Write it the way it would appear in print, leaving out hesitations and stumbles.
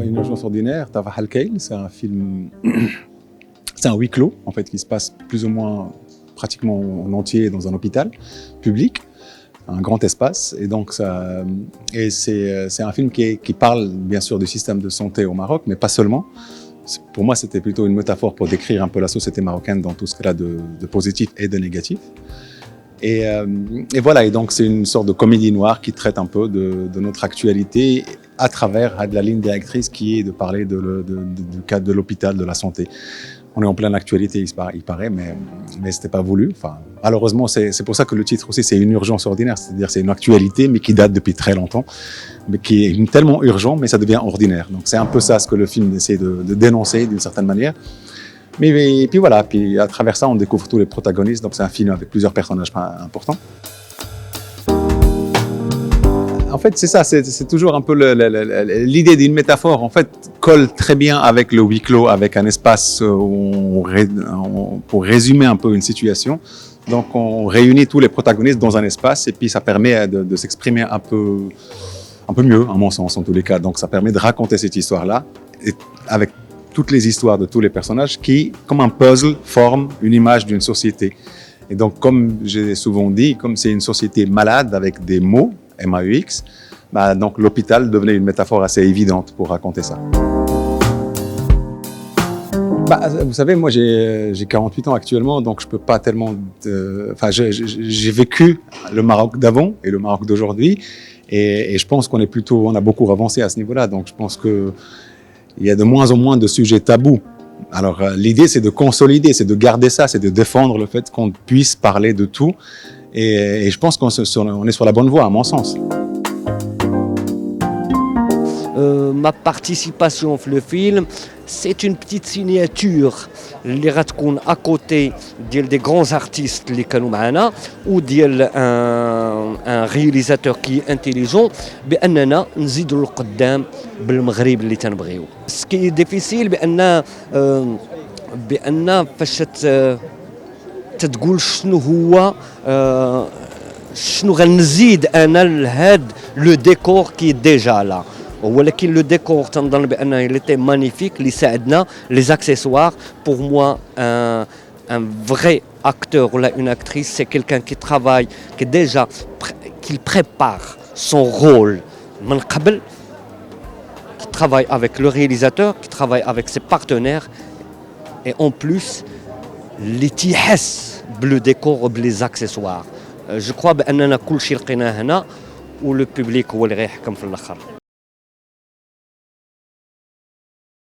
Une urgence ordinaire, Tava Halkeil, c'est un film, c'est un huis clos en fait qui se passe plus ou moins pratiquement en entier dans un hôpital public, un grand espace, et donc c'est un film qui parle bien sûr du système de santé au Maroc, mais pas seulement. Pour moi, c'était plutôt une métaphore pour décrire un peu la société marocaine dans tout ce qu'elle a de positif et de négatif. Et voilà, et donc c'est une sorte de comédie noire qui traite un peu de notre actualité à travers la ligne directrice qui est de parler du cadre de l'hôpital, de la santé. On est en pleine actualité, il paraît, mais c'était pas voulu. Enfin, malheureusement, c'est pour ça que le titre aussi, c'est une urgence ordinaire, c'est-à-dire c'est une actualité, mais qui date depuis très longtemps, mais qui est tellement urgent, mais ça devient ordinaire. Donc c'est un peu ça ce que le film essaie de dénoncer d'une certaine manière. Et puis voilà, puis à travers ça, on découvre tous les protagonistes. Donc c'est un film avec plusieurs personnages importants. En fait, c'est ça, c'est toujours un peu l'idée d'une métaphore. En fait, colle très bien avec le huis clos, avec un espace pour résumer un peu une situation. Donc on réunit tous les protagonistes dans un espace et puis ça permet de s'exprimer un peu mieux, à mon sens en tous les cas. Donc ça permet de raconter cette histoire-là avec toutes les histoires de tous les personnages qui, comme un puzzle, forment une image d'une société. Et donc, comme j'ai souvent dit, comme c'est une société malade avec des mots, MAUX, donc l'hôpital devenait une métaphore assez évidente pour raconter ça. Vous savez, moi j'ai 48 ans actuellement, donc je peux pas tellement... j'ai vécu le Maroc d'avant et le Maroc d'aujourd'hui, et je pense on a beaucoup avancé à ce niveau-là, donc je pense que il y a de moins en moins de sujets tabous. Alors l'idée c'est de consolider, c'est de garder ça, c'est de défendre le fait qu'on puisse parler de tout. Et je pense qu'on est sur la bonne voie, à mon sens. Ma participation dans le film, c'est une petite signature اللي غتكون à côté des grands artistes اللي كانوا معنا ou un réalisateur qui est intelligent بأننا نزيدوا لقدام بالمغرب اللي تنبغيو. Ce qui est difficile بأن فاش تتقول شنو هو شنو غنزيد انا لهاد لو ديكور كي ديجا لا. ولكن لو ديكور تنظن بانه il était magnifique اللي ساعدنا les accessoires. Pour moi un vrai acteur ou une actrice c'est quelqu'un qui travaille qui prépare son rôle من قبل, qui travaille avec le réalisateur, qui travaille avec ses partenaires et en plus اللي تيحس بلو ديكور وبلي accessoires. Je crois باننا كل شيء لقيناه هنا و لو بوبليك هو اللي غيحكم في الاخر.